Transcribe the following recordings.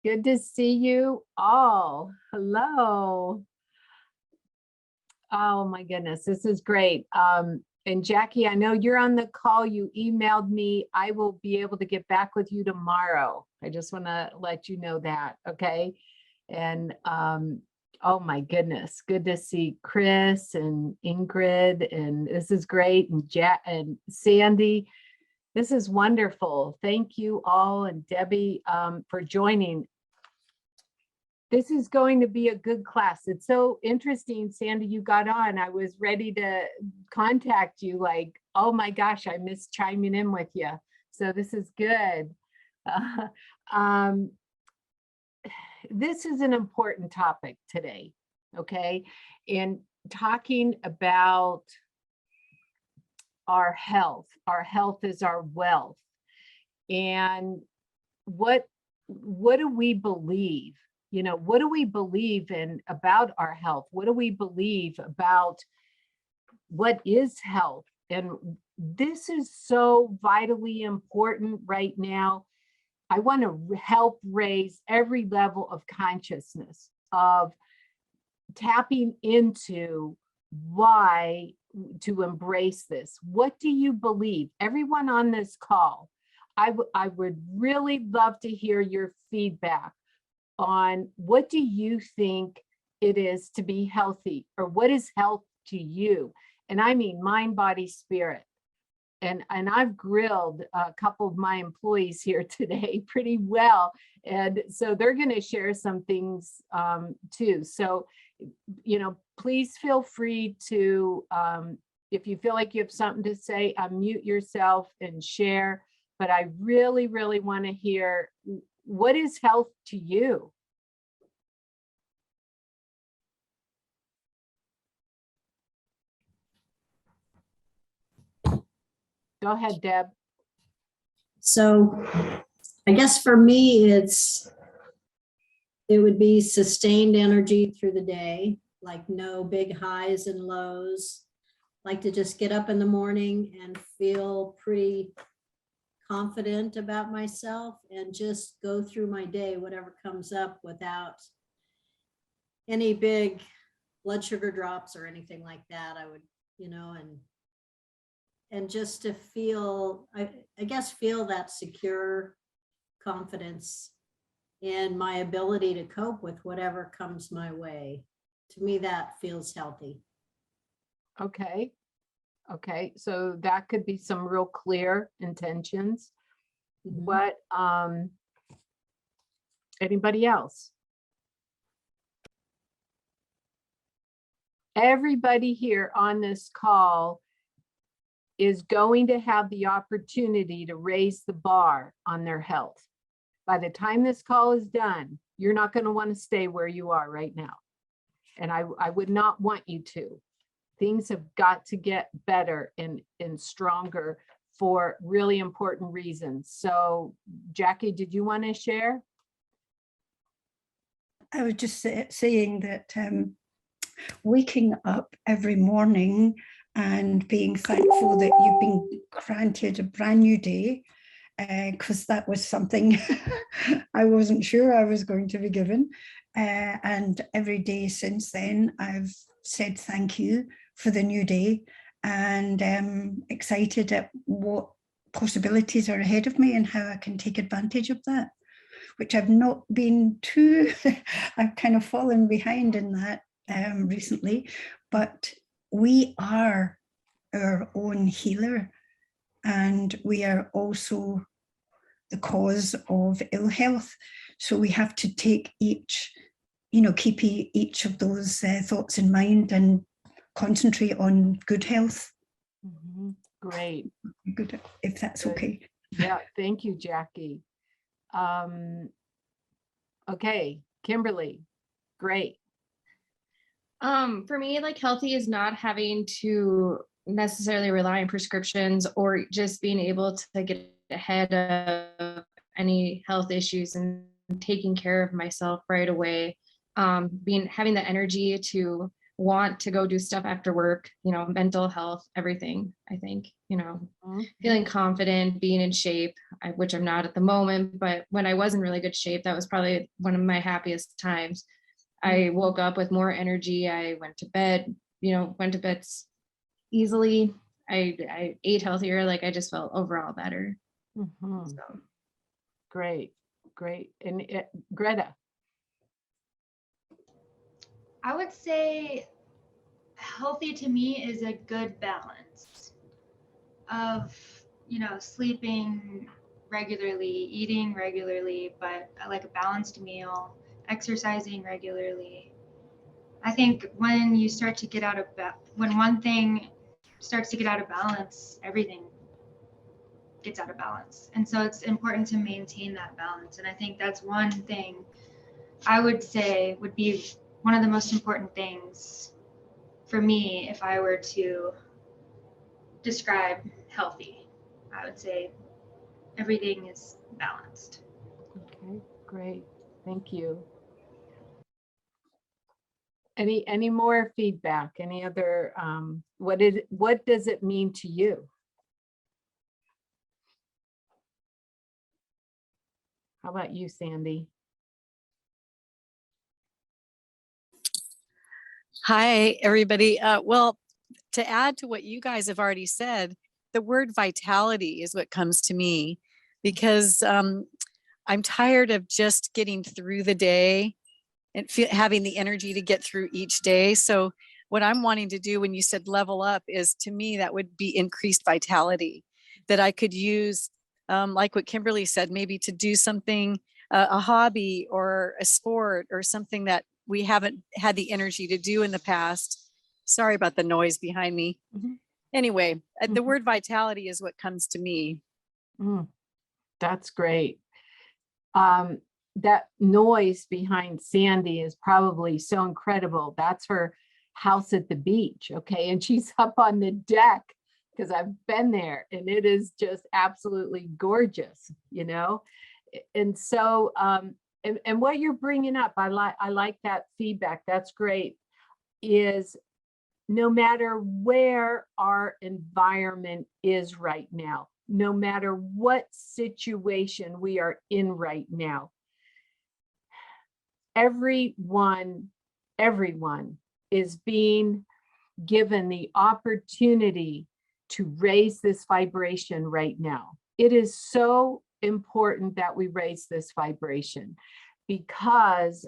Good to see you all. Hello. Oh my goodness, this is great. And Jackie, I know you're on the call. You emailed me. I will be able to get back with you tomorrow. I just want to let you know that, okay? And oh my goodness, good to see Chris and Ingrid, and this is great, and Jack and Sandy. This is wonderful. Thank you all, and Debbie for joining. This is going to be a good class. It's so interesting, Sandy, you got on. I was ready to contact you like, oh my gosh, I missed chiming in with you. So this is good. This is an important topic today, okay? And talking about our health. Our health is our wealth. And what do we believe? You know, what do we believe in about our health? What do we believe about what is health? And this is so vitally important right now. I want to help raise every level of consciousness of tapping into why to embrace this. What do you believe? Everyone on this call, I would really love to hear your feedback on what do you think it is to be healthy, or what is health to you? And I mean mind, body, spirit. And I've grilled a couple of my employees here today pretty well. And so they're going to share some things too. So, you know, please feel free to, if you feel like you have something to say, unmute yourself and share. But I really, really want to hear, what is health to you? Go ahead, Deb. So I guess for me, it would be sustained energy through the day, like no big highs and lows. Like to just get up in the morning and feel pretty confident about myself and just go through my day, whatever comes up, without any big blood sugar drops or anything like that. I would, you know, and just to feel, I guess, feel that secure confidence in my ability to cope with whatever comes my way. To me, that feels healthy. Okay. Okay. So that could be some real clear intentions. Mhm. What, anybody else? Everybody here on this call is going to have the opportunity to raise the bar on their health. By the time this call is done, you're not going to want to stay where you are right now. And I would not want you to. Things have got to get better and stronger for really important reasons. So Jackie, did you want to share? I was just saying that waking up every morning and being thankful that you've been granted a brand new day, because that was something I wasn't sure I was going to be given. And every day since then, I've said thank you for the new day, and excited at what possibilities are ahead of me and how I can take advantage of that, which I've not been too, I've kind of fallen behind in that recently, but we are our own healer, and we are also the cause of ill health. So we have to take each, you know, keep each of those thoughts in mind and concentrate on good health. Mm-hmm. Great. Good, if that's Good. okay. Yeah, thank you, Jackie. Okay, Kimberly, great. For me, like, healthy is not having to necessarily rely on prescriptions, or just being able to get ahead of any health issues and taking care of myself right away. Having the energy to want to go do stuff after work, mental health, everything, I think, feeling confident, being in shape, which I'm not at the moment, but when I was in really good shape, that was probably one of my happiest times. I woke up with more energy. I went to bed, easily. I ate healthier. Like I just felt overall better. Mhm. So. Great. And Greta. I would say healthy to me is a good balance of, sleeping regularly, eating regularly, but I like a balanced meal, exercising regularly. I think when you start to get when one thing starts to get out of balance, everything gets out of balance. And so it's important to maintain that balance. And I think that's one thing I would say would be one of the most important things for me if I were to describe healthy. I would say everything is balanced. Okay, great. Thank you. Any more feedback? Any other, what does it mean to you? How about you, Sandy? Hi, everybody. Well, to add to what you guys have already said, the word vitality is what comes to me because I'm tired of just getting through the day and having the energy to get through each day. So what I'm wanting to do when you said level up is, to me, that would be increased vitality that I could use, like what Kimberly said, maybe to do something, a hobby or a sport or something that we haven't had the energy to do in the past. Sorry about the noise behind me. Anyway, the word vitality is what comes to me. That's great. That noise behind Sandy is probably so incredible. That's her house at the beach. Okay. And she's up on the deck because I've been there and it is just absolutely gorgeous, And so, and what you're bringing up, I like that feedback. That's great. Is no matter where our environment is right now, no matter what situation we are in right now, everyone is being given the opportunity to raise this vibration right now. It is so important that we raise this vibration because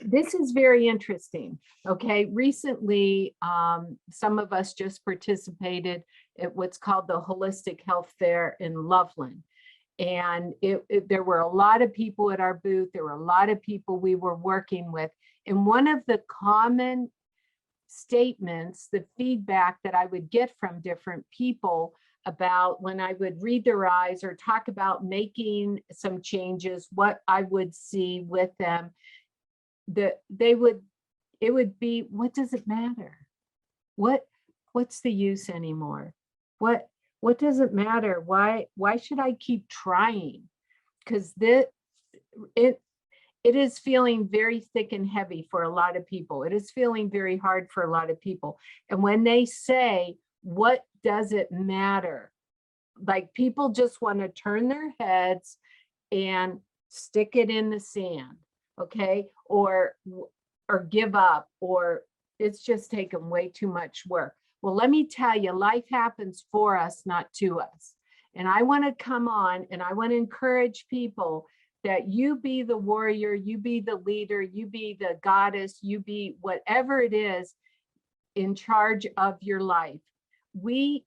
this is very interesting. Okay. Recently, some of us just participated at what's called the Holistic Health Fair in Loveland. And there were a lot of people at our booth. There were a lot of people we were working with. And one of the common statements, the feedback that I would get from different people about when I would read their eyes or talk about making some changes, what I would see with them, it would be, what does it matter? What's the use anymore? What does it matter? Why should I keep trying? Because it is feeling very thick and heavy for a lot of people. It is feeling very hard for a lot of people. And when they say, what does it matter? Like people just want to turn their heads and stick it in the sand, okay? Or give up, or it's just taken way too much work. Well, let me tell you, life happens for us, not to us. And I want to come on and I want to encourage people that you be the warrior, you be the leader, you be the goddess, you be whatever it is in charge of your life. We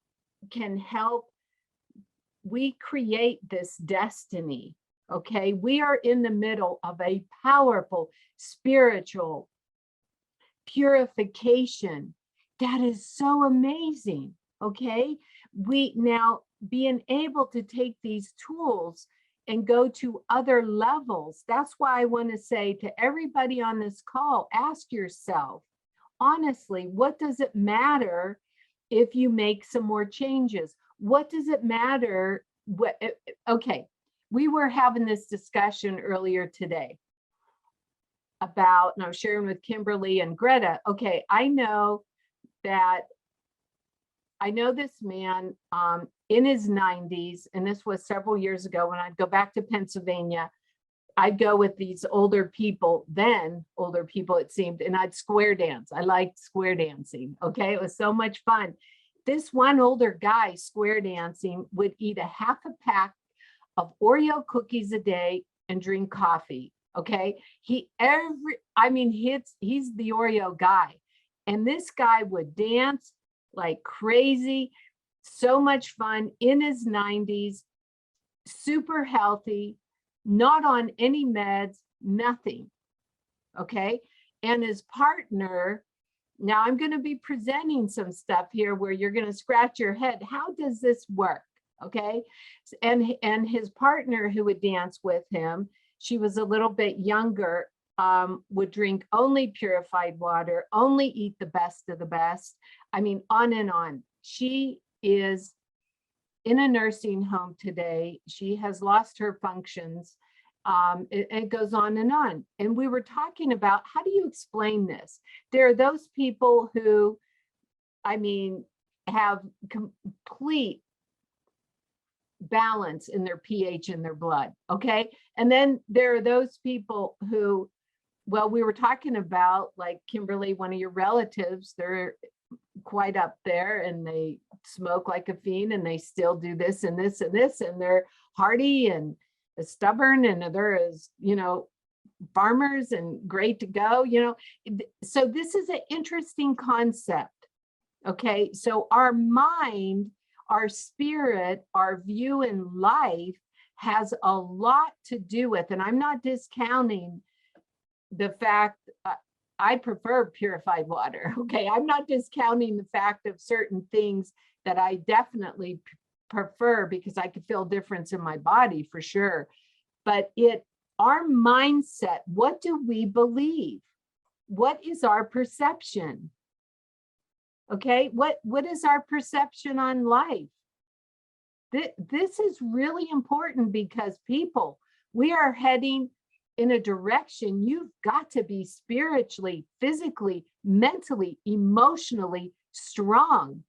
can help. We create this destiny. Okay. We are in the middle of a powerful spiritual purification that is so amazing. Okay. We now being able to take these tools and go to other levels. That's why I want to say to everybody on this call, ask yourself, honestly, what does it matter if you make some more changes? What does it matter? Okay, we were having this discussion earlier today. about, and I was sharing with Kimberly and Greta, okay, I know this man in his 90s, and this was several years ago when I'd go back to Pennsylvania. I'd go with these older people, then older people it seemed, and I'd square dance. I liked square dancing, okay? It was so much fun. This one older guy square dancing would eat a half a pack of Oreo cookies a day and drink coffee, okay? He's the Oreo guy. And this guy would dance like crazy, so much fun in his 90s, super healthy, not on any meds, nothing, okay? And his partner, now I'm going to be presenting some stuff here where you're going to scratch your head. How does this work? Okay. And his partner who would dance with him, she was a little bit younger, would drink only purified water, only eat the best of the best. I mean, on and on. She is in a nursing home today. She has lost her functions. It goes on and on. And we were talking about, how do you explain this? There are those people who, I mean, have complete balance in their pH in their blood, okay? And then there are those people who, well, we were talking about, like Kimberly, one of your relatives, they're quite up there and they smoke like a fiend and they still do this and this and this, and they're hardy and stubborn, and they're as, farmers and great to go, So this is an interesting concept, okay? So our mind, our spirit, our view in life has a lot to do with, and I'm not discounting the fact, I prefer purified water, okay? I'm not discounting the fact of certain things that I definitely prefer because I could feel a difference in my body for sure. But our mindset, what do we believe? What is our perception? Okay, what is our perception on life? This is really important because people, we are heading in a direction. You've got to be spiritually, physically, mentally, emotionally strong.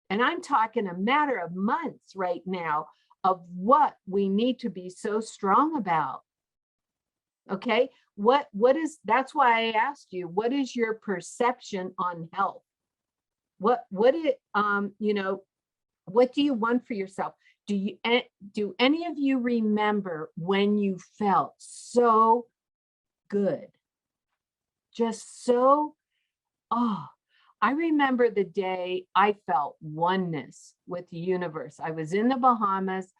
And I'm talking a matter of months right now of what we need to be so strong about. Okay, that's why I asked you, what is your perception on health? What do you want for yourself? Do any of you remember when you felt so good? Just so, I remember the day I felt oneness with the universe. I was in the Bahamas.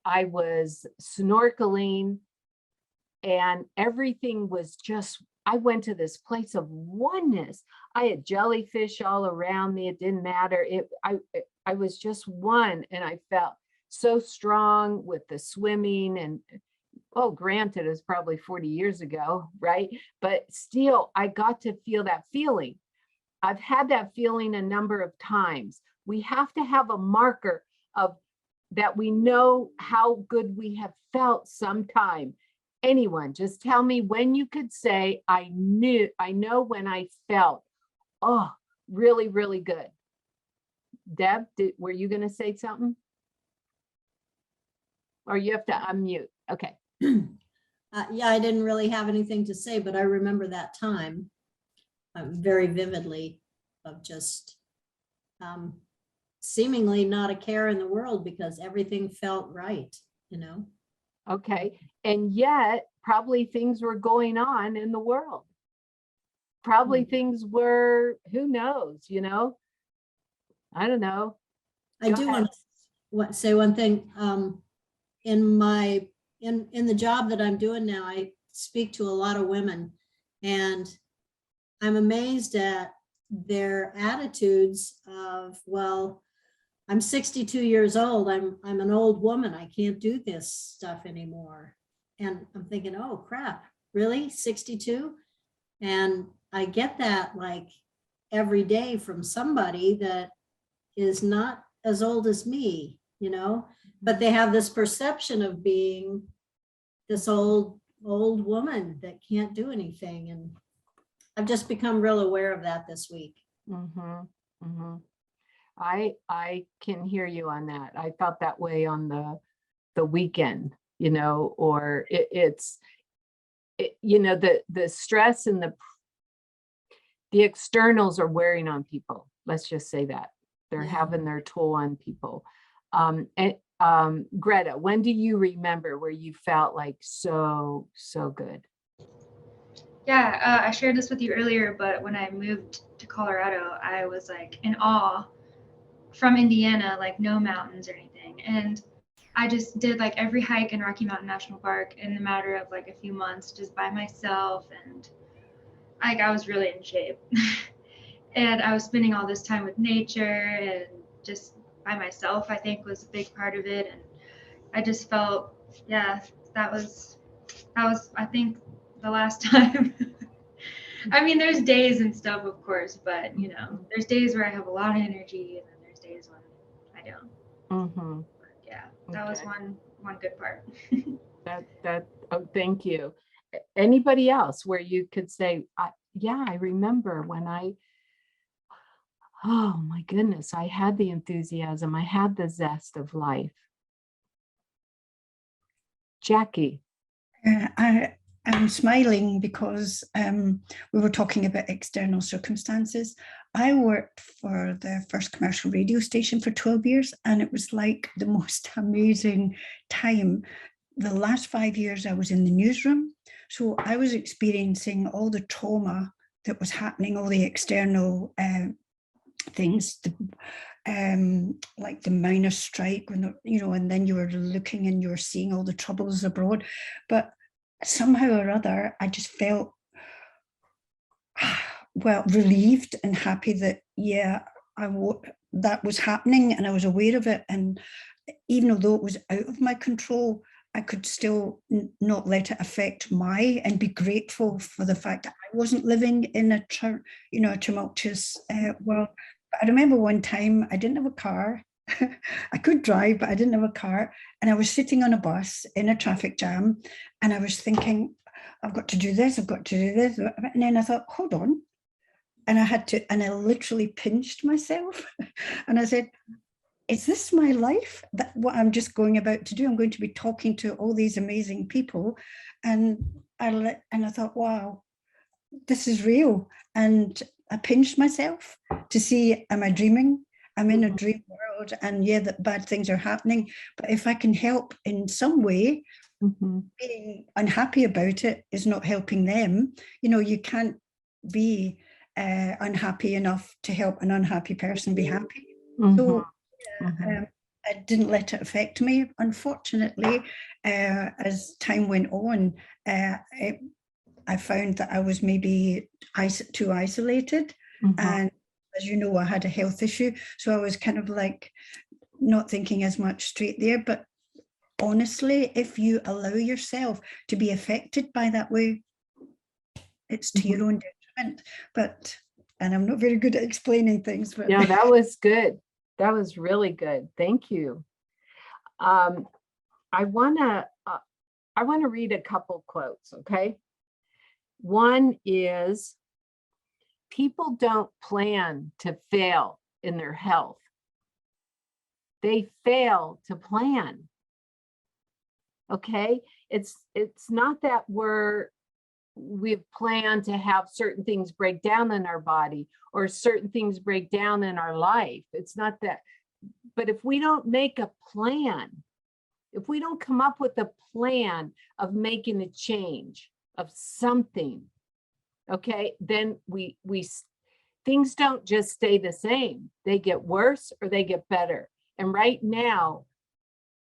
I was snorkeling and everything was just, I went to this place of oneness. I had jellyfish all around me. It didn't matter. I was just one, and I felt so strong with the swimming. And granted, it was probably 40 years ago, right? But still, I got to feel that feeling. I've had that feeling a number of times. We have to have a marker of that we know how good we have felt sometime. Anyone, just tell me when you could say, I know when I felt, really, really good. Deb, were you going to say something? Or you have to unmute. Okay. Yeah, I didn't really have anything to say, but I remember that time very vividly of just seemingly not a care in the world because everything felt right, Okay. And yet probably things were going on in the world. Probably things were, who knows, I don't know. I do want to say one thing. In the job that I'm doing now, I speak to a lot of women, and I'm amazed at their attitudes of, well, I'm 62 years old. I'm an old woman. I can't do this stuff anymore. And I'm thinking, oh crap, really? 62? And I get that like every day from somebody that is not as old as me, but they have this perception of being this old old woman that can't do anything. And I've just become real aware of that this week. Mm-hmm. Mm-hmm. I can hear you on that. I felt that way on the weekend, you know, or you know, the stress and the externals are wearing on people. Let's just say that they're Yeah. having their toll on people. And Greta, when do you remember where you felt like so good? Yeah, I shared this with you earlier, but when I moved to Colorado, I was like in awe from Indiana, like no mountains or anything. And I just did like every hike in Rocky Mountain National Park in the matter of like a few months, just by myself. And like I was really in shape. And I was spending all this time with nature and just by myself, I think was a big part of it. And I just felt, yeah, that was, I think, the last time. I mean, there's days and stuff, of course, but you know, there's days where I have a lot of energy, and then there's days when I don't. Mm-hmm. But yeah, that was Okay. one good part. Oh, thank you. Anybody else where you could say, yeah, I remember when oh my goodness, I had the enthusiasm, I had the zest of life. Jackie. I'm smiling because we were talking about external circumstances. I worked for the first commercial radio station for 12 years, and it was like the most amazing time. The last 5 years I was in the newsroom, so I was experiencing all the trauma that was happening, all the external things, like the miners' strike, when you know, and then you were looking and you were seeing all the troubles abroad. But somehow or other, I just felt well relieved and happy that that was happening and I was aware of it. And even although it was out of my control, I could still not let it affect and be grateful for the fact that I wasn't living in a tumultuous world. But I remember one time I didn't have a car. I could drive, but I didn't have a car. And I was sitting on a bus in a traffic jam, and I was thinking, I've got to do this, I've got to do this. And then I thought, hold on. And I literally pinched myself. And I said, is this my life? That what I'm just going about to do? I'm going to be talking to all these amazing people. And I thought, wow, this is real. And I pinched myself to see, am I dreaming? I'm in a dream world, and yeah, that bad things are happening. But if I can help in some way, being unhappy about it is not helping them. You know, you can't be unhappy enough to help an unhappy person be happy. So I didn't let it affect me. Unfortunately, as time went on, I found that I was maybe too isolated. And as you know, I had a health issue. So I was kind of like not thinking as much straight there. But honestly, if you allow yourself to be affected by that way, it's to your own detriment. And I'm not very good at explaining things. But Yeah, that was good. That was really good. Thank you. I want to read a couple quotes, okay? One is, people don't plan to fail in their health. They fail to plan. Okay? It's not that we've planned to have certain things break down in our body or certain things break down in our life. It's not that. But if we don't make a plan, if we don't come up with a plan of making a change of something, okay, then things don't just stay the same. They get worse or they get better. And right now,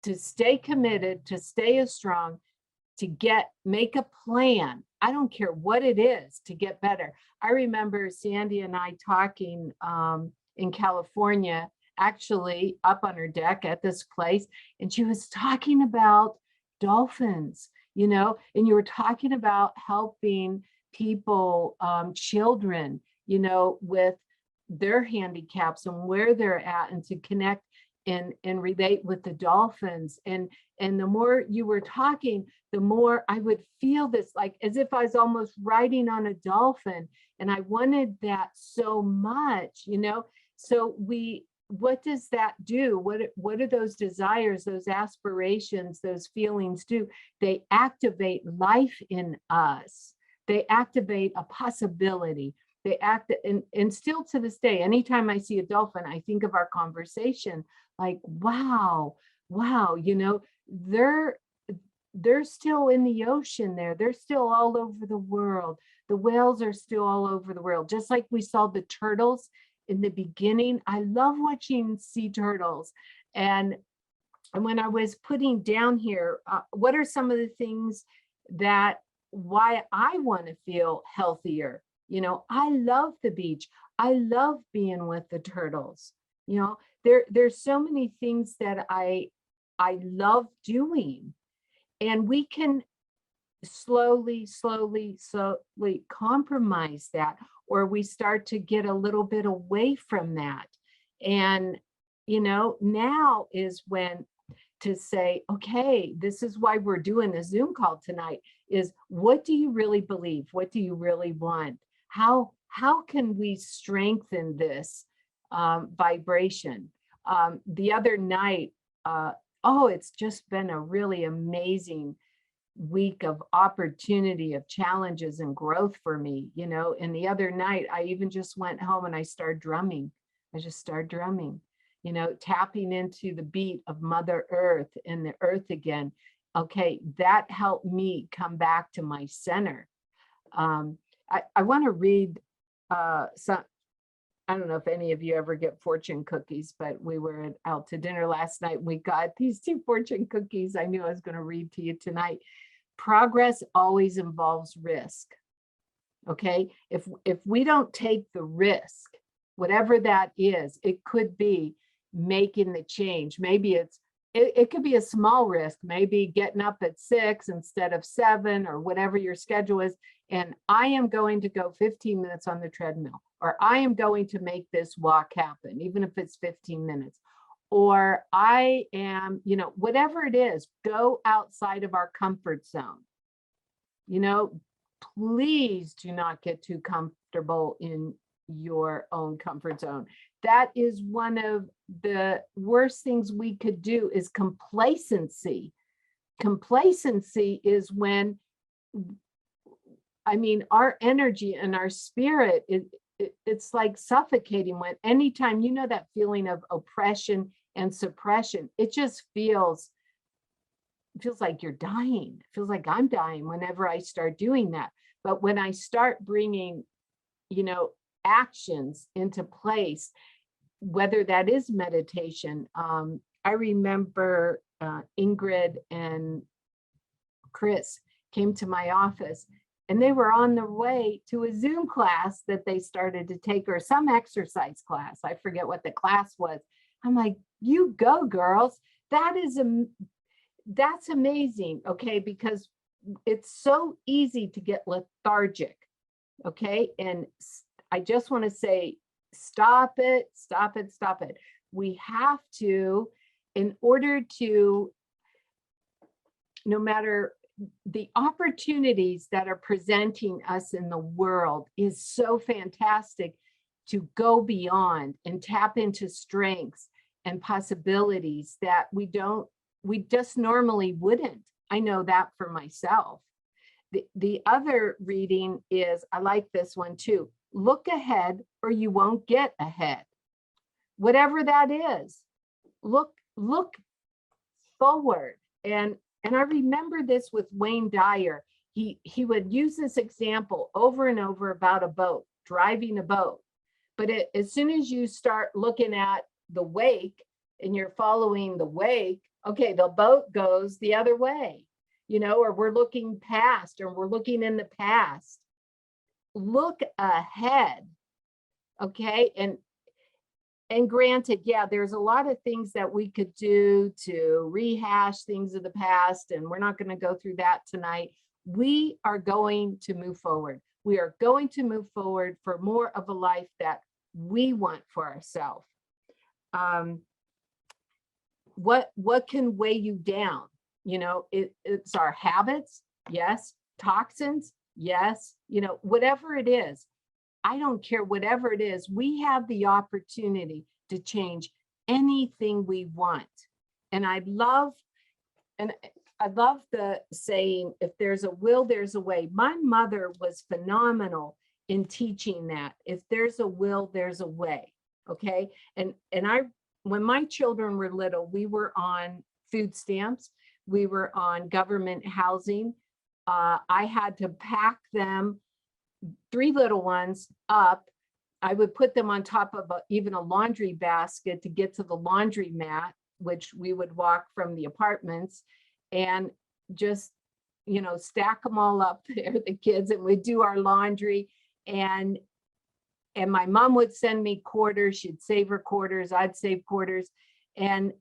to stay committed, to stay as strong, to make a plan. I don't care what it is to get better. I remember Sandy and I talking in California, actually up on her deck at this place, and she was talking about dolphins, you know, and you were talking about helping people, children, you know, with their handicaps and where they're at, and to connect and relate with the dolphins. And the more you were talking, the more I would feel this, like as if I was almost riding on a dolphin. And I wanted that so much, you know. So what does that do? What do those desires, those aspirations, those feelings do? They activate life in us. They activate a possibility. They act, and still to this day, anytime I see a dolphin, I think of our conversation, like, wow, you know, they're still in the ocean there. They're still all over the world. The whales are still all over the world. Just like we saw the turtles in the beginning. I love watching sea turtles. And when I was putting down here, what are some of the things that why I want to feel healthier? You know, I love the beach. I love being with the turtles. You know, there's so many things that I love doing. And we can slowly compromise that, or we start to get a little bit away from that. And, you know, now is when to say, okay, this is why we're doing a Zoom call tonight, is what do you really believe? What do you really want? How can we strengthen this vibration? The other night, it's just been a really amazing week of opportunity, of challenges and growth for me, you know. And the other night, I even just went home and I started drumming. I just started drumming, you know, tapping into the beat of Mother Earth and the earth again. Okay, that helped me come back to my center. I want to read some. I don't know if any of you ever get fortune cookies, but we were out to dinner last night. We got these 2 fortune cookies. I knew I was going to read to you tonight. Progress always involves risk. Okay, if we don't take the risk, whatever that is, it could be making the change. Maybe it could be a small risk, maybe getting up at 6 instead of 7, or whatever your schedule is. And I am going to go 15 minutes on the treadmill, or I am going to make this walk happen, even if it's 15 minutes. Or I am, you know, whatever it is, go outside of our comfort zone. You know, please do not get too comfortable in your own comfort zone. That is one of the worst things we could do, is complacency. Complacency is when, I mean, our energy and our spirit, it's like suffocating. When anytime, you know, that feeling of oppression and suppression, it just feels like you're dying. It feels like I'm dying whenever I start doing that. But when I start bringing, you know, actions into place, whether that is meditation. I remember Ingrid and Chris came to my office, and they were on their way to a Zoom class that they started to take, or some exercise class. I forget what the class was. I'm like, you go, girls. That's amazing. Okay, because it's so easy to get lethargic. Okay, and I just want to say, stop it. We have to, in order to, no matter the opportunities that are presenting us in the world is so fantastic, to go beyond and tap into strengths and possibilities that we just normally wouldn't. I know that for myself. The other reading is, I like this one too. Look ahead or you won't get ahead. Whatever that is, look forward. And I remember this with Wayne Dyer. He would use this example over and over about a boat, driving a boat. But as soon as you start looking at the wake and you're following the wake, okay, the boat goes the other way, you know, or we're looking past, or we're looking in the past. Look ahead, okay? And granted, yeah, there's a lot of things that we could do to rehash things of the past, and we're not going to go through that tonight. We are going to move forward. We are going to move forward for more of a life that we want for ourselves. what can weigh you down? You know, it's our habits, yes. Toxins, yes. You know, whatever it is, I don't care, whatever it is, we have the opportunity to change anything we want. And I love the saying, if there's a will, there's a way. My mother was phenomenal in teaching that. If there's a will, there's a way. Okay. And when my children were little, we were on food stamps. We were on government housing. I had to pack them, 3 little ones, up. I would put them on top of even a laundry basket to get to the laundry mat, which we would walk from the apartments, and just, you know, stack them all up there, the kids, and we'd do our laundry. And my mom would send me quarters. She'd save her quarters. I'd save quarters. And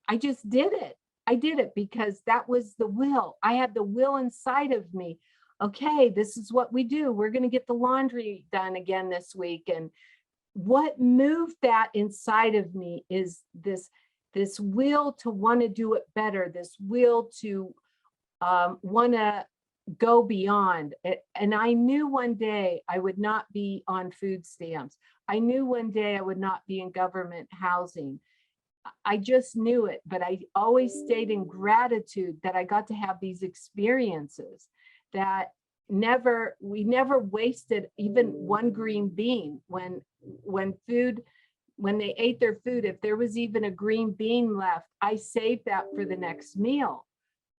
I just did it. I did it because that was the will. I had the will inside of me. Okay, this is what we do. We're going to get the laundry done again this week. And what moved that inside of me is this will to want to do it better, this will to want to go beyond. And I knew one day I would not be on food stamps. I knew one day I would not be in government housing. I just knew it, but I always stayed in gratitude that I got to have these experiences, that we never wasted even one green bean. When they ate their food, if there was even a green bean left, I saved that for the next meal.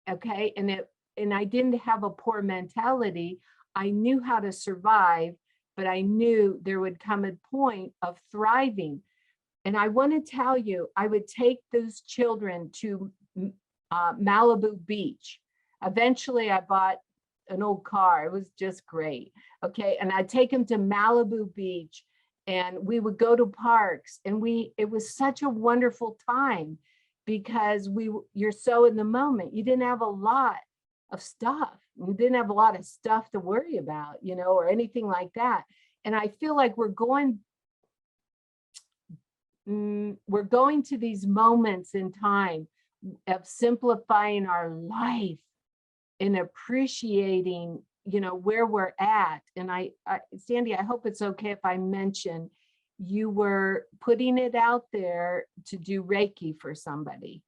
Okay. And I didn't have a poor mentality. I knew how to survive, but I knew there would come a point of thriving. And I want to tell you, I would take those children to Malibu Beach. Eventually, I bought an old car. It was just great. Okay. And I'd take them to Malibu Beach, and we would go to parks, and it was such a wonderful time because you're so in the moment. You didn't have a lot of stuff. You didn't have a lot of stuff to worry about, you know, or anything like that. And I feel like we're going to these moments in time of simplifying our life and appreciating, you know, where we're at. And Sandy, I hope it's okay if I mention you were putting it out there to do Reiki for somebody.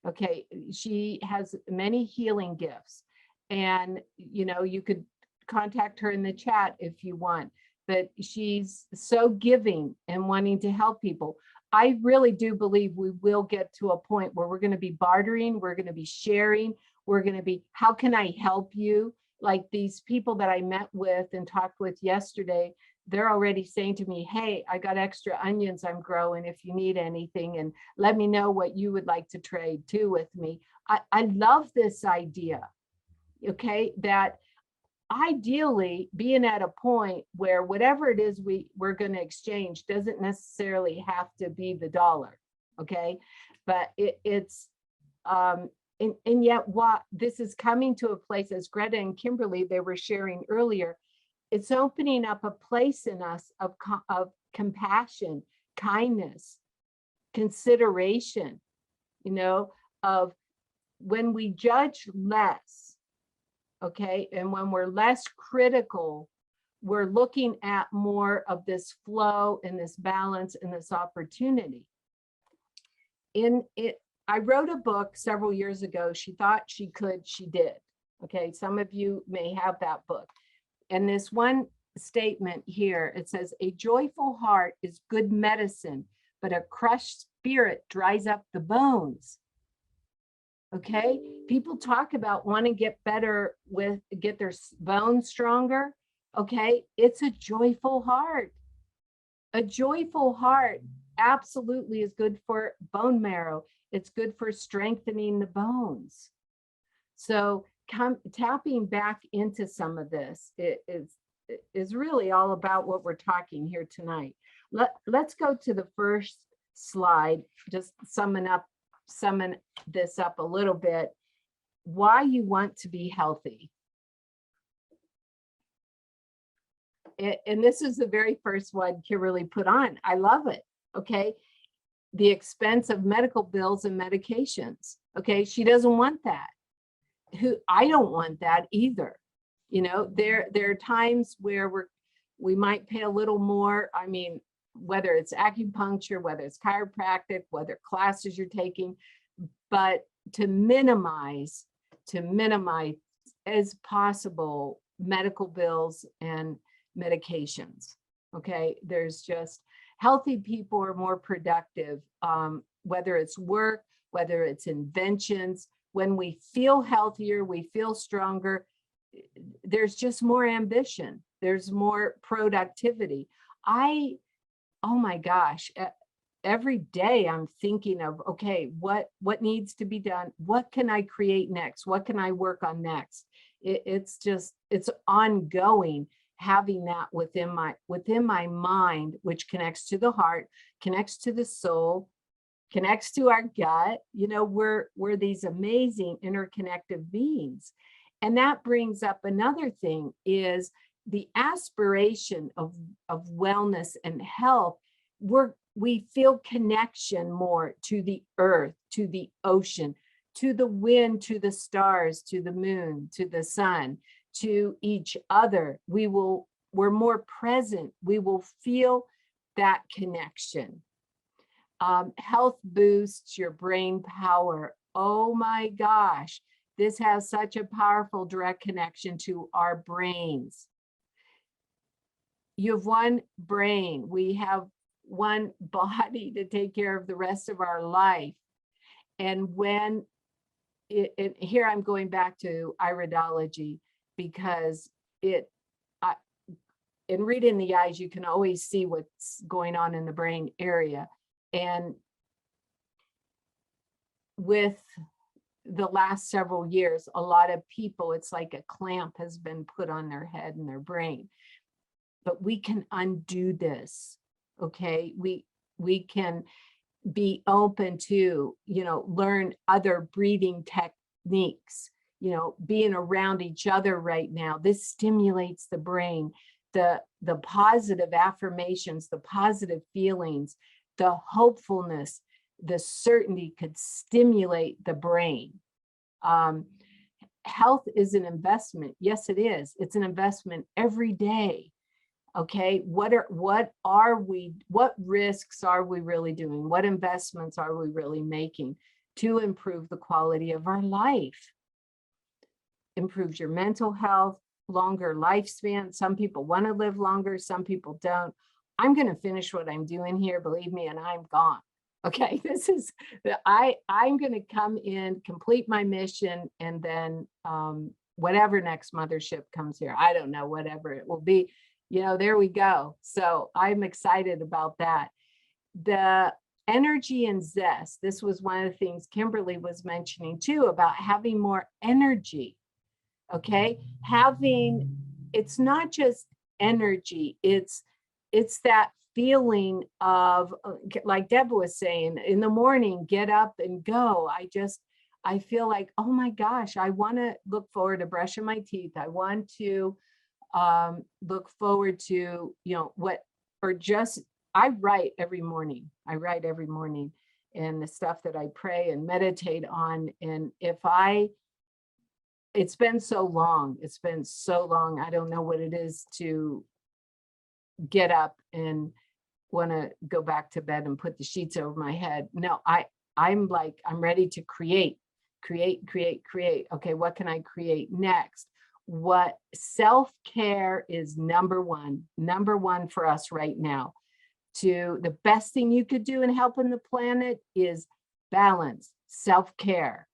Okay, she has many healing gifts, and you know, you could contact her in the chat if you want, but she's so giving and wanting to help people. I really do believe we will get to a point where we're going to be bartering, we're going to be sharing, we're going to be, how can I help you? Like these people that I met with and talked with yesterday, they're already saying to me, hey, I got extra onions I'm growing if you need anything, and let me know what you would like to trade too with me. I love this idea, okay, that ideally being at a point where whatever it is we're going to exchange doesn't necessarily have to be the dollar, okay, but it's and yet what this is coming to a place, as Greta and Kimberly, they were sharing earlier, it's opening up a place in us of compassion, kindness, consideration, you know, of when we judge less, okay, and when we're less critical, we're looking at more of this flow and this balance and this opportunity. I wrote a book several years ago. She thought she could, she did. Okay, some of you may have that book. And this one statement here, it says, a joyful heart is good medicine, but a crushed spirit dries up the bones. Okay, people talk about wanting to get better get their bones stronger. Okay, it's a joyful heart. A joyful heart absolutely is good for bone marrow. It's good for strengthening the bones. So tapping back into some of this is really all about what we're talking here tonight. Let's go to the first slide, just summing this up a little bit, why you want to be healthy. And this is the very first one Kimberly put on. I love it. Okay. the expense of medical bills and medications. Okay, she doesn't want that. I don't want that either. You know, there are times where we might pay a little more. I mean, whether it's acupuncture, whether it's chiropractic, whether classes you're taking, but to minimize as possible medical bills and medications. Okay, there's just healthy people are more productive, whether it's work, whether it's inventions. When we feel healthier, we feel stronger, there's just more ambition, there's more productivity. Oh my gosh, every day I'm thinking of, okay, what needs to be done? What can I create next? What can I work on next? It's ongoing, having that within my mind, which connects to the heart, connects to the soul, connects to our gut. You know, we're these amazing interconnected beings. And that brings up another thing, is the aspiration of wellness and health. We feel connection more to the earth, to the ocean, to the wind, to the stars, to the moon, to the sun, to each other. We're more present. We will feel that connection. Health boosts your brain power. Oh my gosh, this has such a powerful direct connection to our brains. You have one brain. We have one body to take care of the rest of our life. And when here I'm going back to iridology, because in reading the eyes, you can always see what's going on in the brain area. And with the last several years, a lot of people, it's like a clamp has been put on their head and their brain. But we can undo this, okay? We can be open to, learn other breathing techniques, being around each other right now. This stimulates the brain, the positive affirmations, the positive feelings, the hopefulness, the certainty could stimulate the brain. Health is an investment. Yes, it is. It's an investment every day. Okay, what risks are we really doing? What investments are we really making to improve the quality of our life? Improves your mental health, longer lifespan. Some people want to live longer, some people don't. I'm going to finish what I'm doing here, believe me, and I'm gone. Okay, I'm going to come in, complete my mission, and then whatever next mothership comes here, I don't know, whatever it will be. There we go. So I'm excited about that. The energy and zest. This was one of the things Kimberly was mentioning too, about having more energy. Okay. It's not just energy. It's that feeling of, like Deb was saying, in the morning, get up and go. I feel like, oh my gosh, I want to look forward to brushing my teeth. I want to look forward to, I write every morning. And the stuff that I pray and meditate on. And it's been so long. I don't know what it is to get up and want to go back to bed and put the sheets over my head. No, I'm ready to create. Okay, what can I create next? What self-care is number one for us right now. The best thing you could do in helping the planet is balance, self-care.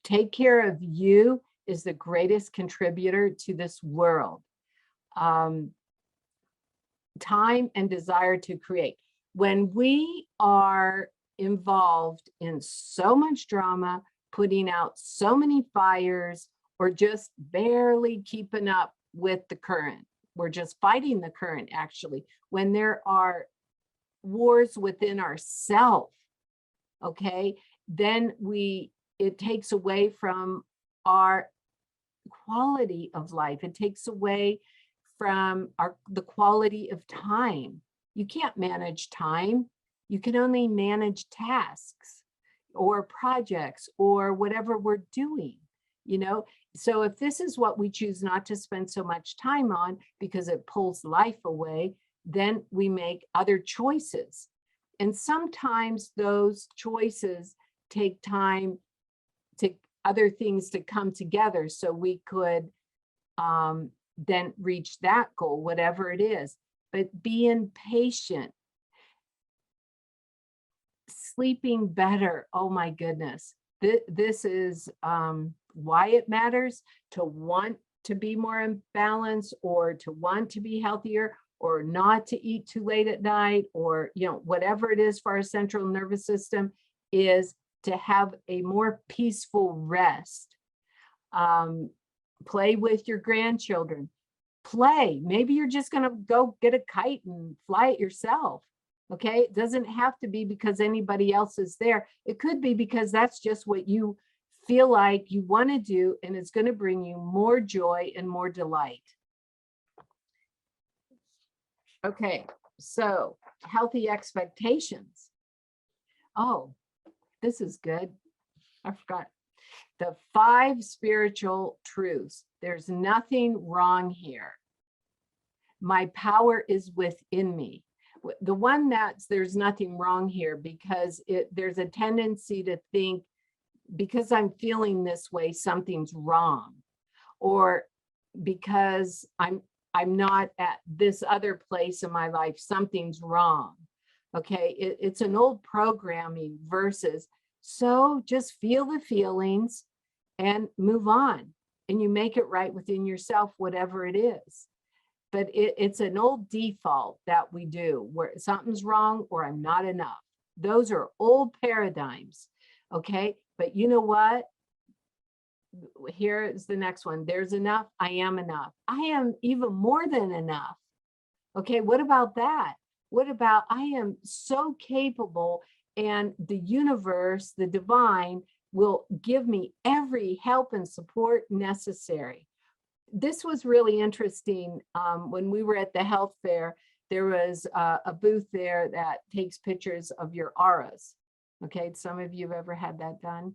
Take care of you is the greatest contributor to this world. Time and desire to create. When we are involved in so much drama, putting out so many fires, or just barely keeping up with the current, we're just fighting the current, actually, when there are wars within ourselves, okay, then it takes away from our quality of life. It takes away from the quality of time. You can't manage time. You can only manage tasks or projects or whatever we're doing, you know? So if this is what we choose not to spend so much time on because it pulls life away, then we make other choices. And sometimes those choices take time to other things to come together so we could then reach that goal, whatever it is. But being patient, sleeping better. Oh my goodness. This is why it matters to want to be more in balance, or to want to be healthier, or not to eat too late at night, or, you know, whatever it is for our central nervous system, is to have a more peaceful rest. Play with your grandchildren. Play. Maybe you're just going to go get a kite and fly it yourself. Okay. It doesn't have to be because anybody else is there. It could be because that's just what you feel like you want to do, and it's going to bring you more joy and more delight. Okay. So healthy expectations. Oh, this is good. I forgot. The 5 spiritual truths. There's nothing wrong here. My power is within me. The one that's there's nothing wrong here, because there's a tendency to think because I'm feeling this way, something's wrong, or because I'm not at this other place in my life, something's wrong. Okay, it's an old programming versus, so just feel the feelings and move on, and you make it right within yourself, whatever it is. But it's an old default that we do where something's wrong or I'm not enough. Those are old paradigms. Okay, but you know what? Here is the next one. There's enough. I am enough. I am even more than enough. Okay, what about that? What about I am so capable, and the universe, the divine, will give me every help and support necessary. This was really interesting. When we were at the health fair, there was a booth there that takes pictures of your auras. Okay, some of you have ever had that done,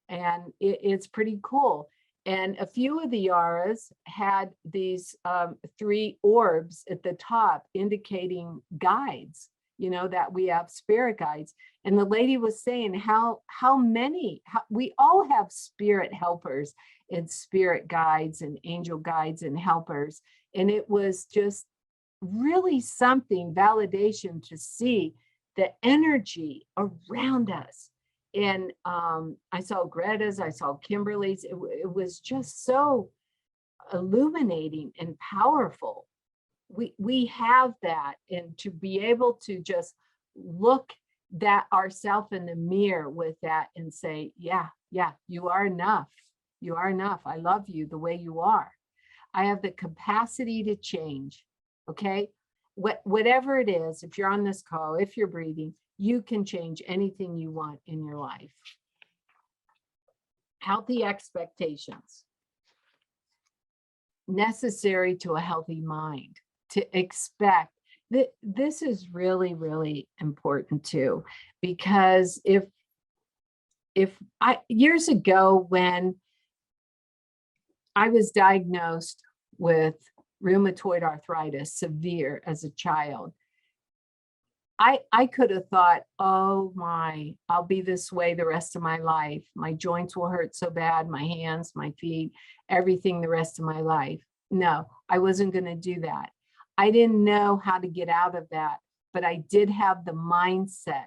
and it's pretty cool. And a few of the auras had these 3 orbs at the top indicating guides, you know, that we have spirit guides. And the lady was saying how we all have spirit helpers and spirit guides and angel guides and helpers. And it was just really something, validation, to see the energy around us. And I saw Greta's, I saw Kimberly's. It was just so illuminating and powerful. We have that, and to be able to just look that ourselves in the mirror with that and say, yeah, you are enough. You are enough. I love you the way you are. I have the capacity to change. Okay. Whatever it is, if you're on this call, if you're breathing, you can change anything you want in your life. Healthy expectations. Necessary to a healthy mind. To expect that this is really, really important too, because if I years ago, when I was diagnosed with rheumatoid arthritis, severe, as a child, I could have thought, oh my, I'll be this way the rest of my life. My joints will hurt so bad, my hands, my feet, everything the rest of my life. No, I wasn't going to do that. I didn't know how to get out of that, but I did have the mindset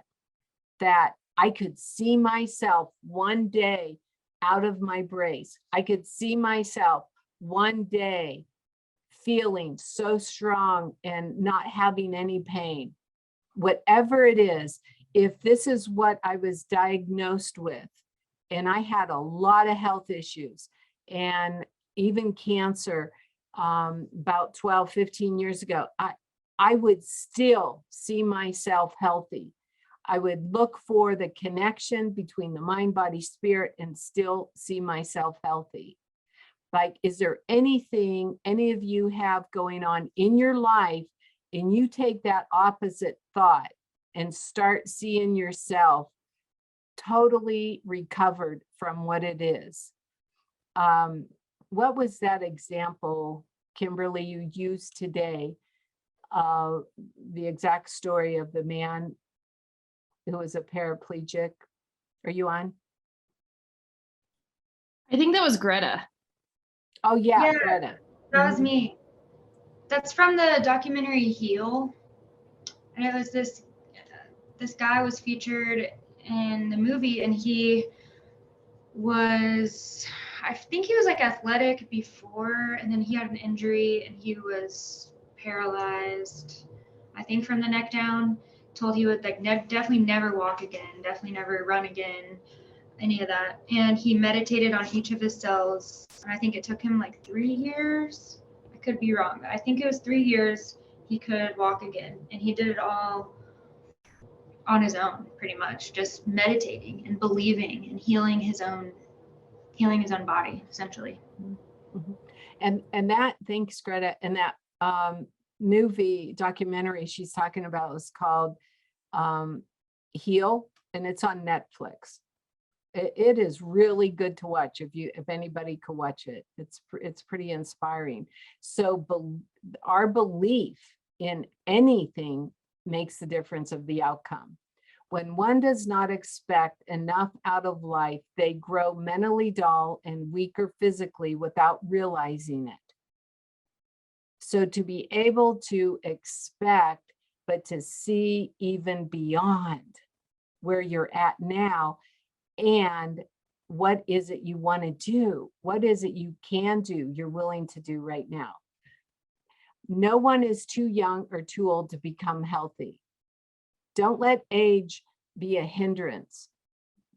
that I could see myself one day out of my brace. I could see myself one day feeling so strong and not having any pain. Whatever it is, if this is what I was diagnosed with, and I had a lot of health issues and even cancer, about 12, 15 years ago, I would still see myself healthy. I would look for the connection between the mind, body, spirit, and still see myself healthy. Like, is there anything any of you have going on in your life, and you take that opposite thought and start seeing yourself totally recovered from what it is. What was that example, Kimberly, you used today? The exact story of the man who was a paraplegic. Are you on? I think that was Greta. Oh yeah, Yeah. Greta. That was Mhm. me. That's from the documentary Heal. And it was this guy was featured in the movie, and he was, I think he was like athletic before, and then he had an injury and he was paralyzed, I think from the neck down. Told he would like definitely never walk again, definitely never run again, any of that. And he meditated on each of his cells. And I think it took him like 3 years. I could be wrong, but I think it was 3 years he could walk again. And he did it all on his own, pretty much, just meditating and believing and healing his own body, essentially. Mhm. And that, thanks, Greta. And that movie documentary she's talking about is called Heal, and it's on Netflix. It is really good to watch if anybody could watch it. It's pretty inspiring. So our belief in anything makes the difference of the outcome. When one does not expect enough out of life, they grow mentally dull and weaker physically without realizing it. So to be able to expect, but to see even beyond where you're at now, and what is it you want to do? What is it you can do, you're willing to do right now? No one is too young or too old to become healthy. Don't let age be a hindrance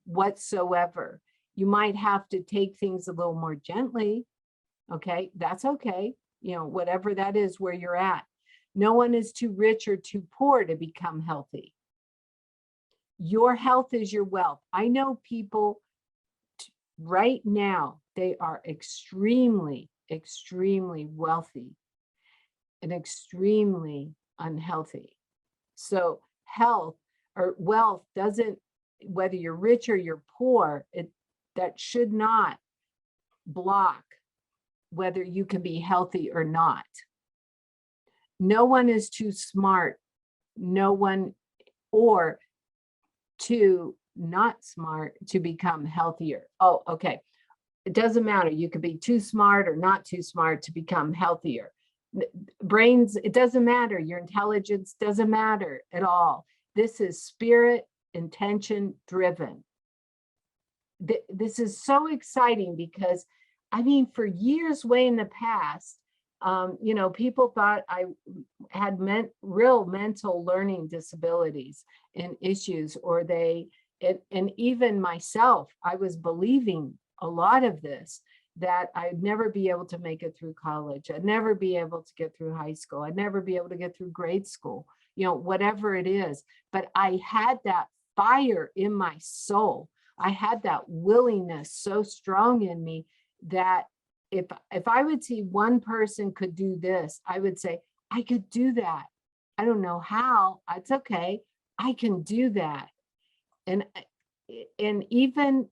whatsoever. You might have to take things a little more gently. Okay, that's okay. You know, whatever that is where you're at. No one is too rich or too poor to become healthy. Your health is your wealth. I know people right now, they are extremely, extremely wealthy and extremely unhealthy. So health or wealth doesn't, whether you're rich or you're poor, that should not block whether you can be healthy or not. No one is too smart, no one, or too not smart to become healthier. Oh, okay. It doesn't matter. You could be too smart or not too smart to become healthier. Brains, it doesn't matter. Your intelligence doesn't matter at all. This is spirit, intention driven. This is so exciting because, I mean, for years way in the past, you know, people thought I had real mental learning disabilities and issues, or and even myself, I was believing a lot of this, that I'd never be able to make it through college. I'd never be able to get through high school. I'd never be able to get through grade school, you know, whatever it is. But I had that fire in my soul. I had that willingness so strong in me that if I would see one person could do this, I would say, I could do that. I don't know how, it's okay. I can do that. And even,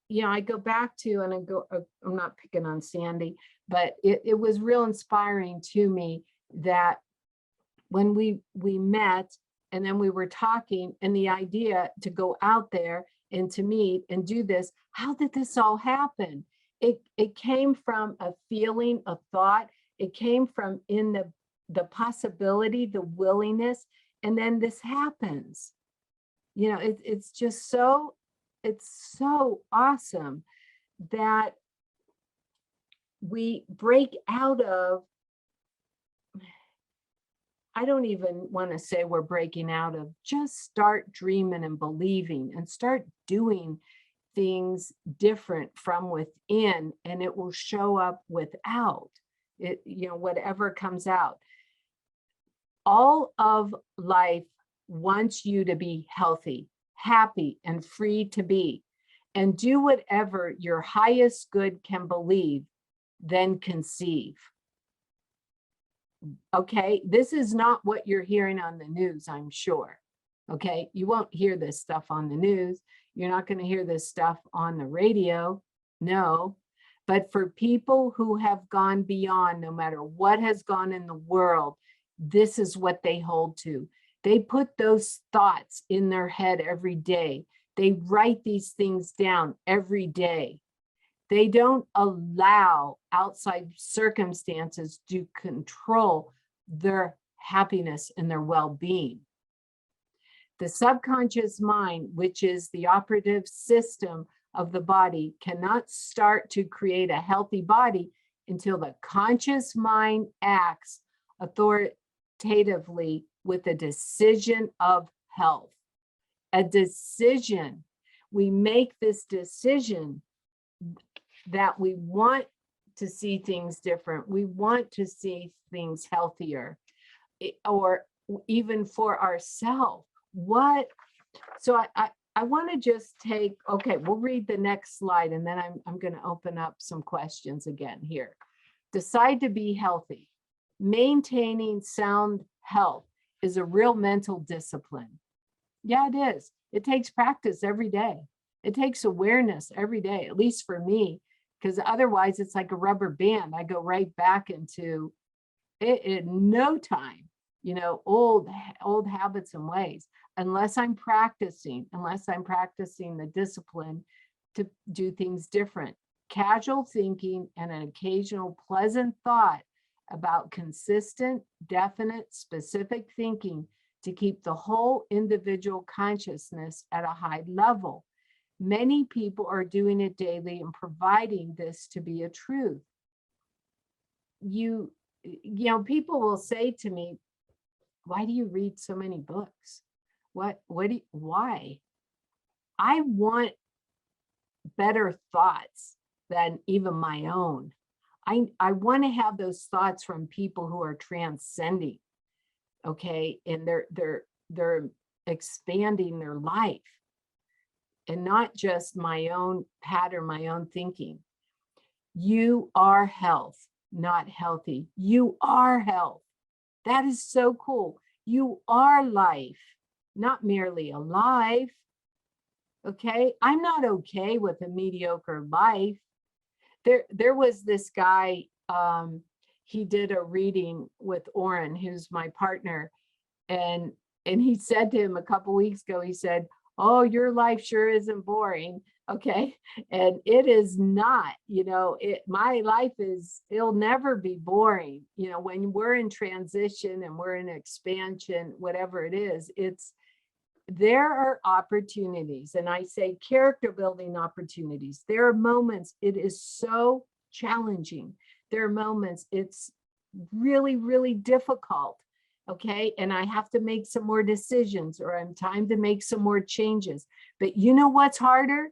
you know, I go back to, and I'm not picking on Sandy, but it was real inspiring to me that when we met and then we were talking, and the idea to go out there and to meet and do this, how did this all happen? It came from a feeling, a thought. It came from in the possibility, the willingness, and then this happens. You know, it's just so, it's so awesome that we break out of, I don't even want to say we're breaking out of, just start dreaming and believing and start doing things different from within, and it will show up without it, you know, whatever comes out. All of life wants you to be healthy, happy, and free to be, and do whatever your highest good can believe, then conceive. Okay, this is not what you're hearing on the news, I'm sure. Okay, you won't hear this stuff on the news. You're not going to hear this stuff on the radio. No. But for people who have gone beyond, no matter what has gone in the world, this is what they hold to. They put those thoughts in their head every day. They write these things down every day. They don't allow outside circumstances to control their happiness and their well-being. The subconscious mind, which is the operative system of the body, cannot start to create a healthy body until the conscious mind acts authoritatively with a decision of health. A decision. We make this decision that we want to see things different. We want to see things healthier, or even for ourselves. So I want to just take, okay, we'll read the next slide, and then I'm going to open up some questions again here. Decide to be healthy. Maintaining sound health is a real mental discipline. Yeah, it is. It takes practice every day. It takes awareness every day, at least for me, because otherwise it's like a rubber band. I go right back into it in no time, old habits and ways, unless I'm practicing the discipline to do things different. Casual thinking and an occasional pleasant thought about consistent, definite, specific thinking to keep the whole individual consciousness at a high level. Many people are doing it daily and providing this to be a truth. People will say to me, why do you read so many books? Why? I want better thoughts than even my own. I want to have those thoughts from people who are transcending, okay? And they're expanding their life, and not just my own pattern, my own thinking. You are health, not healthy. You are health. That is so cool. You are life, not merely alive. Okay, I'm not okay with a mediocre life. There was this guy, he did a reading with Oren, who's my partner, and he said to him a couple weeks ago, he said, oh, your life sure isn't boring. Okay, and it is not, my life it'll never be boring. When we're in transition and we're in expansion, whatever it is, there are opportunities, and I say character building opportunities. There are moments it is so challenging. There are moments it's really, really difficult. Okay, and I have to make some more decisions, or I'm time to make some more changes. But you know what's harder?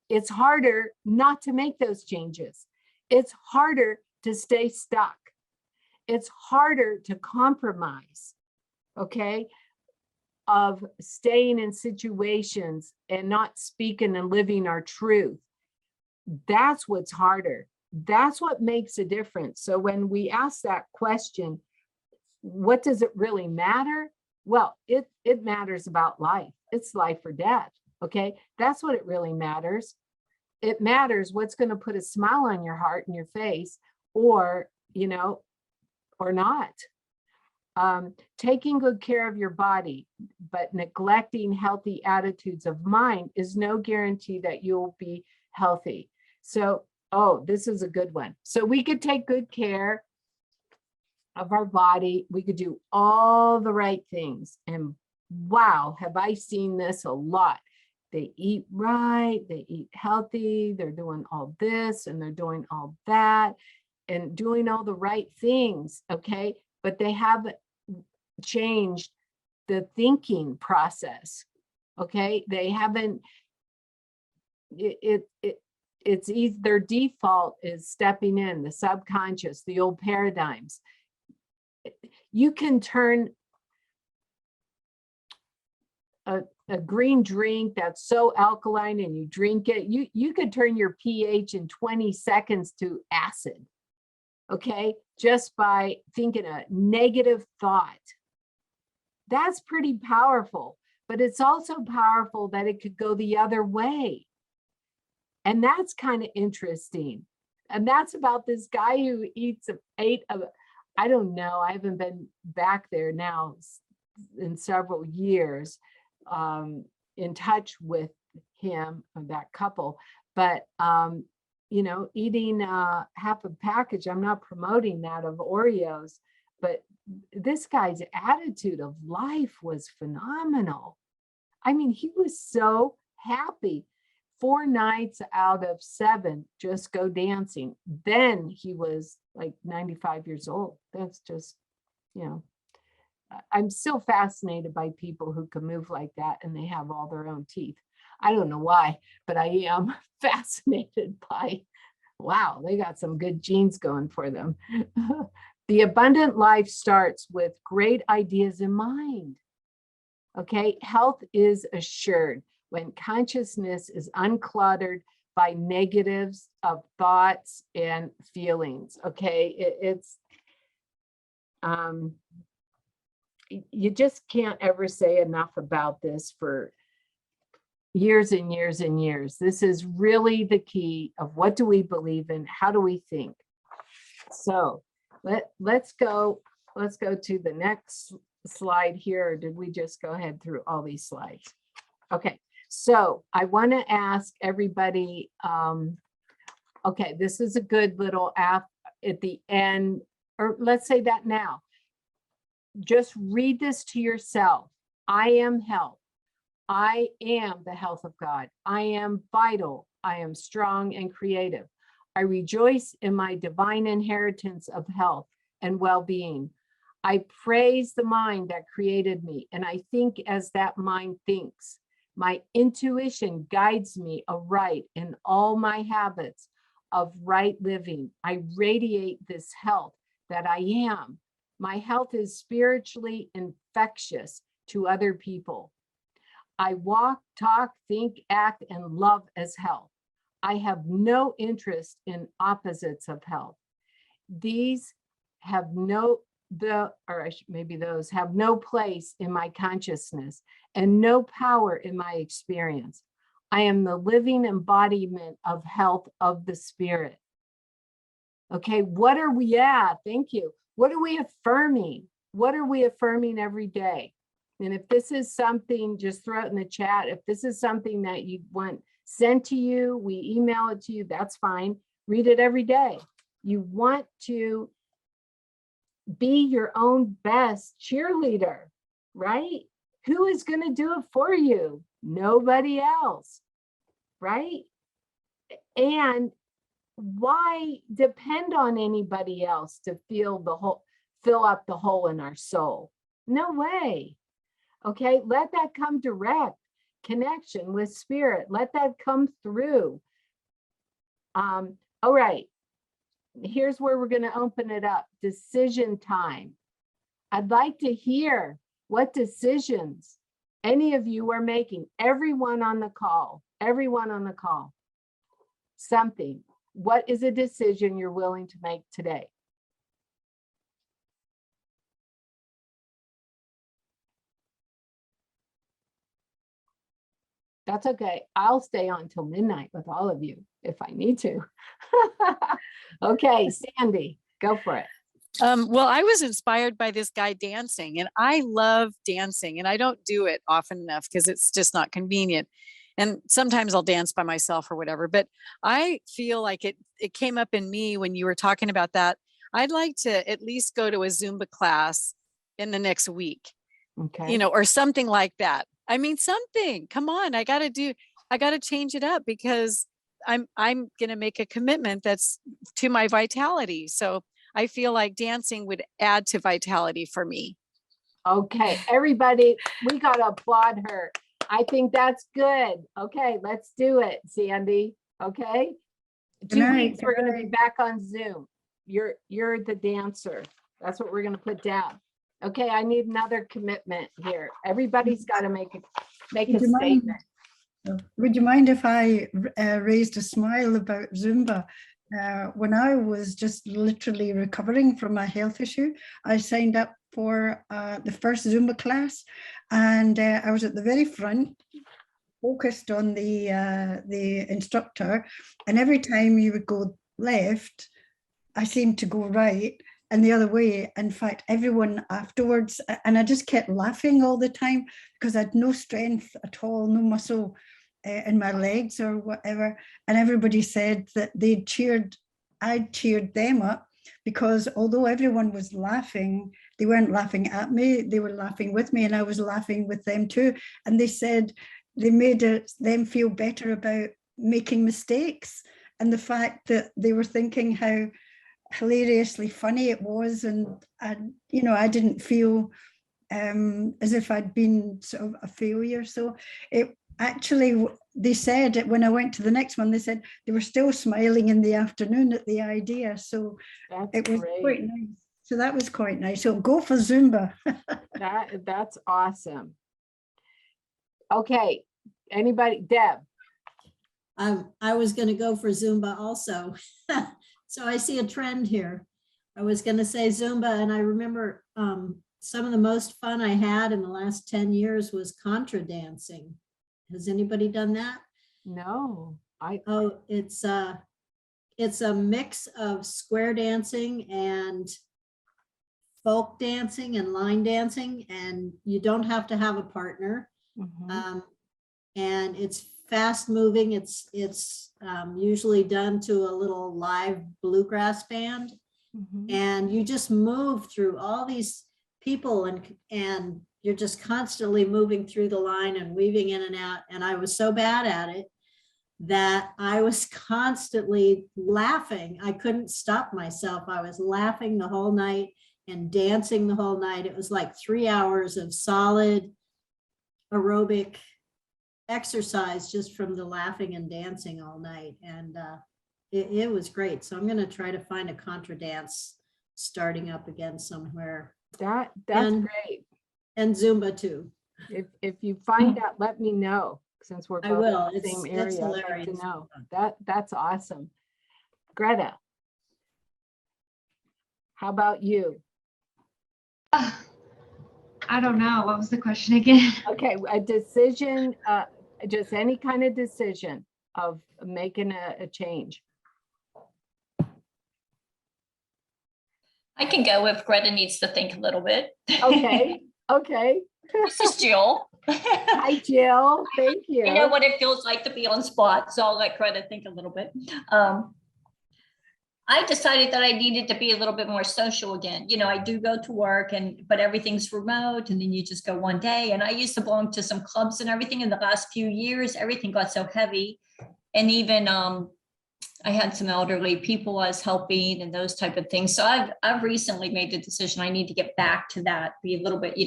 It's harder not to make those changes. It's harder to stay stuck. It's harder to compromise, okay, of staying in situations and not speaking and living our truth. That's what's harder. That's what makes a difference. So when we ask that question, what does it really matter? Well, it matters about life. It's life or death. Okay, that's what it really matters. It matters what's going to put a smile on your heart and your face, or or not. Taking good care of your body, but neglecting healthy attitudes of mind is no guarantee that you'll be healthy. So, this is a good one. So we could take good care of our body. We could do all the right things. And wow, have I seen this a lot. They eat right, they eat healthy, they're doing all this and they're doing all that and doing all the right things, okay? But they haven't changed the thinking process, okay? They haven't, it's easy, their default is stepping in, the subconscious, the old paradigms. You can turn a green drink that's so alkaline and you drink it, you could turn your pH in 20 seconds to acid, okay? Just by thinking a negative thought. That's pretty powerful. but it's also powerful that it could go the other way. And that's kind of interesting. And that's about this guy who ate I don't know, I haven't been back there now in several years, in touch with him or that couple, but you know, eating half a package, I'm not promoting that, of Oreos, but this guy's attitude of life was phenomenal. I mean, he was so happy. 4 nights out of 7 just go dancing. Then he was like 95 years old. That's just, you know, I'm still fascinated by people who can move like that and they have all their own teeth. I don't know why, but I am fascinated by, wow, they got some good genes going for them. The abundant life starts with great ideas in mind. Okay, health is assured when consciousness is uncluttered by negatives of thoughts and feelings. Okay, it's you just can't ever say enough about this for years and years and years. This is really the key of what do we believe in, how do we think. So let's go to the next slide here, or did we just go ahead through all these slides? Okay, so I want to ask everybody, okay, this is a good little app at the end, or let's say that now. Just read this to yourself. I am health. I am the health of God. I am vital. I am strong and creative. I rejoice in my divine inheritance of health and well-being. I praise the mind that created me, and I think as that mind thinks. My intuition guides me aright in all my habits of right living. I radiate this health that I am. My health is spiritually infectious to other people. I walk, talk, think, act, and love as health. I have no interest in opposites of health. These have those have no place in my consciousness and no power in my experience. I am the living embodiment of health of the spirit. Okay, what are we at? Thank you. What are we affirming? What are we affirming every day? And if this is something, just throw it in the chat. If this is something that you want sent to you, we email it to you, that's fine. Read it every day. You want to be your own best cheerleader, right? Who is going to do it for you? Nobody else, right? And why depend on anybody else to fill up the hole in our soul? No way. Okay, let that come direct connection with spirit. Let that come through. All right, here's where we're going to open it up. Decision time. I'd like to hear what decisions any of you are making. Everyone on the call, something. What is a decision you're willing to make today? That's okay. I'll stay on till midnight with all of you if I need to. Okay, Sandy, go for it. Well, I was inspired by this guy dancing, and I love dancing, and I don't do it often enough because it's just not convenient. And sometimes I'll dance by myself or whatever, but I feel like it came up in me when you were talking about that. I'd like to at least go to a Zumba class in the next week, Okay. or something like that. I mean, something, come on, I got to change it up because I'm going to make a commitment that's to my vitality. So I feel like dancing would add to vitality for me. Okay, everybody, we got to applaud her. I think that's good. Okay, let's do it, Sandy. Okay. 2 weeks, we're going to be back on Zoom. You're the dancer. That's what we're going to put down. Okay, I need another commitment here. Everybody's got to make a statement. Would you mind if I raised a smile about Zumba? When I was just literally recovering from a health issue, I signed up for the first Zumba class, and I was at the very front, focused on the instructor, and every time you would go left, I seemed to go right and the other way. In fact, everyone afterwards, and I just kept laughing all the time because I had no strength at all, no muscle in my legs or whatever. And everybody said that I'd cheered them up, because although everyone was laughing, they weren't laughing at me, they were laughing with me, and I was laughing with them too. And they said they made them feel better about making mistakes, and the fact that they were thinking how hilariously funny it was, and I didn't feel as if I'd been sort of a failure. So it actually, they said when I went to the next one, they said they were still smiling in the afternoon at the idea. So it was quite nice. So that was quite nice. So go for Zumba. That's awesome. Okay, anybody? Deb. I was going to go for Zumba also. So I see a trend here. I was going to say Zumba, and I remember some of the most fun I had in the last 10 years was Contra Dancing. Has anybody done that? No. Oh, it's a mix of square dancing and folk dancing and line dancing, and you don't have to have a partner. And it's fast moving. It's usually done to a little live bluegrass band, and you just move through all these people, and you're just constantly moving through the line and weaving in and out. And I was so bad at it that I was constantly laughing. I couldn't stop myself. I was laughing the whole night and dancing the whole night. It was like 3 hours of solid aerobic exercise just from the laughing and dancing all night. And it was great. So I'm going to try to find a contra dance starting up again somewhere. That's great. And Zumba too. If you find out, let me know, since we're I will. both in the same It's area. I'd like to hilarious. know. That's awesome. Greta, how about you? I don't know. What was the question again? Okay, a decision, just any kind of decision of making a change. I can go if Greta needs to think a little bit. Okay, okay. This is Jill. Hi, Jill. Thank you. I know what it feels like to be on spot, so I'll let Greta think a little bit. I decided that I needed to be a little bit more social again. You know, I do go to work, but everything's remote, and then you just go one day. And I used to belong to some clubs and everything. In the last few years, everything got so heavy. And even I had some elderly people I was helping and those type of things. So I've recently made the decision I need to get back to that, be a little bit,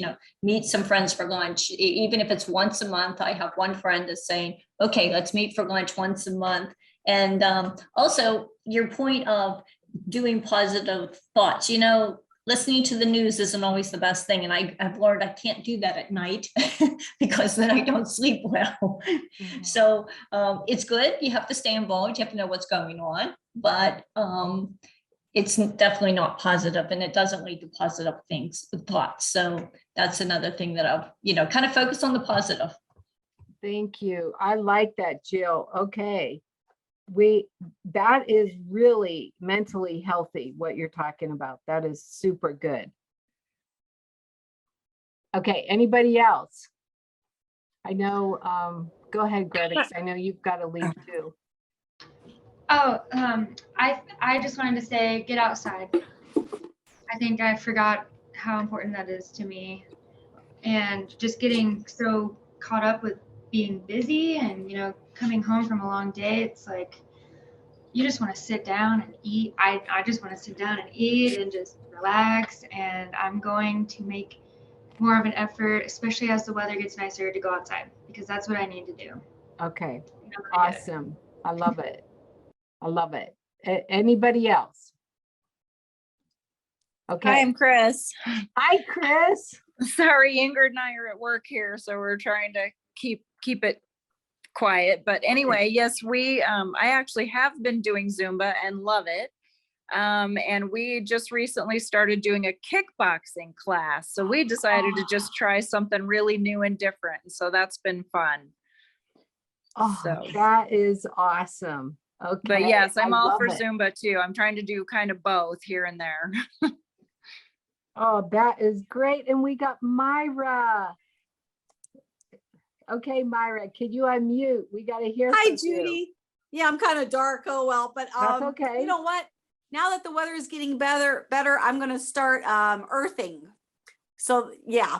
meet some friends for lunch. Even if it's once a month, I have one friend that's saying, okay, let's meet for lunch once a month. And also your point of doing positive thoughts, listening to the news isn't always the best thing. And I've learned I can't do that at night because then I don't sleep well. Mm-hmm. So it's good. You have to stay involved. You have to know what's going on, but it's definitely not positive, and it doesn't lead to positive thoughts. So that's another thing that I've, kind of focus on the positive. Thank you. I like that, Jill. Okay. That is really mentally healthy, what you're talking about. That is super good. Okay, anybody else? I know, go ahead, Greta, because I know you've got to leave too. Oh, I just wanted to say, get outside. I think I forgot how important that is to me. And just getting so caught up with being busy and, coming home from a long day, it's like you just want to sit down and eat. I just want to sit down and eat and just relax. And I'm going to make more of an effort, especially as the weather gets nicer, to go outside, because that's what I need to do. Okay, awesome. I love it. I love it. Anybody else? Okay. Hi, I'm Chris. Hi, Chris. Sorry, Ingrid and I are at work here, so we're trying to keep it quiet. But anyway, yes, I actually have been doing Zumba and love it. And we just recently started doing a kickboxing class. So we decided to just try something really new and different. So that's been fun. Oh, So, that is awesome. Okay. but yes, I'm I all love for it. Zumba too. I'm trying to do kind of both here and there. Oh, that is great. And we got Myra. Okay, Myra, can you unmute? We got to hear Hi, from you. Judy. Yeah, I'm kind of dark. Oh, well, but That's okay. you know what? Now that the weather is getting better, I'm going to start earthing. So yeah,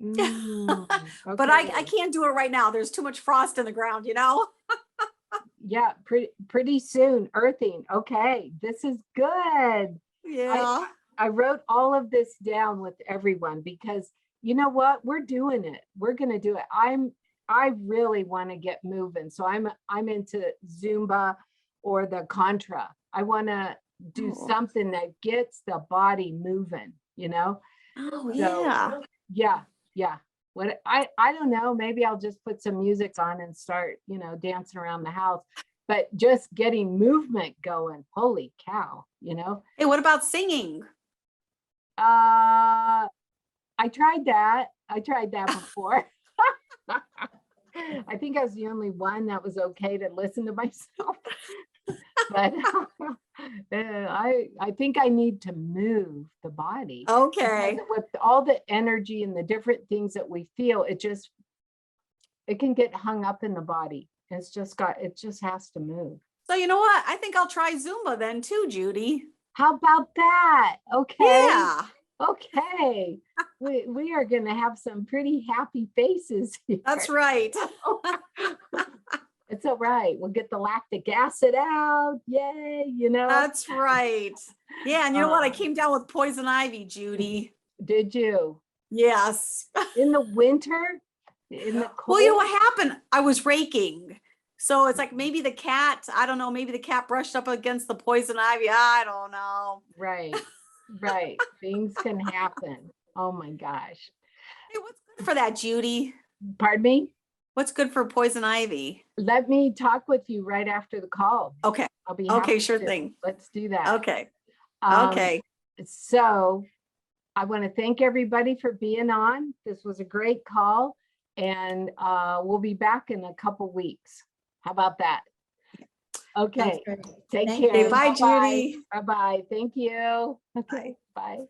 Mm, but I okay. can't do it right now. There's too much frost in the ground, you know? Yeah, pretty soon, earthing. Okay, this is good. Yeah. I wrote all of this down with everyone because you know what? We're doing it. We're gonna do it. I really want to get moving. So I'm into Zumba or the Contra. I want to do Oh. something that gets the body moving, you know? Oh, So, yeah. yeah. What I don't know, maybe I'll just put some music on and start, you know, dancing around the house. But just getting movement going, holy cow, you know? Hey, what about singing? I tried that. Before. I think I was the only one that was okay to listen to myself. But I think I need to move the body. Okay. Because with all the energy and the different things that we feel, it can get hung up in the body. It just has to move. So you know what? I think I'll try Zumba then too, Judy. How about that? Okay. Yeah. Okay. We are going to have some pretty happy faces here. That's right. It's all right. We'll get the lactic acid out. Yay, you know. That's right. Yeah, and you know what? I came down with poison ivy, Judy. Did you? Yes. In the winter? In the cold? Well, you know what happened? I was raking. So it's like maybe the cat, I don't know, maybe the cat brushed up against the poison ivy. I don't know. Right. Right. Things can happen. Oh my gosh. Hey, what's good for that, Judy? Pardon me? What's good for poison ivy? Let me talk with you right after the call. Okay. I'll be Okay, happy sure to. thing. Let's do that. Okay. Um, Okay. So I want to thank everybody for being on. This was a great call, and we'll be back in a couple weeks. How about that? Okay. Take Thank care. Okay, bye, Bye-bye. Judy. Bye-bye. Thank you. Okay. Bye.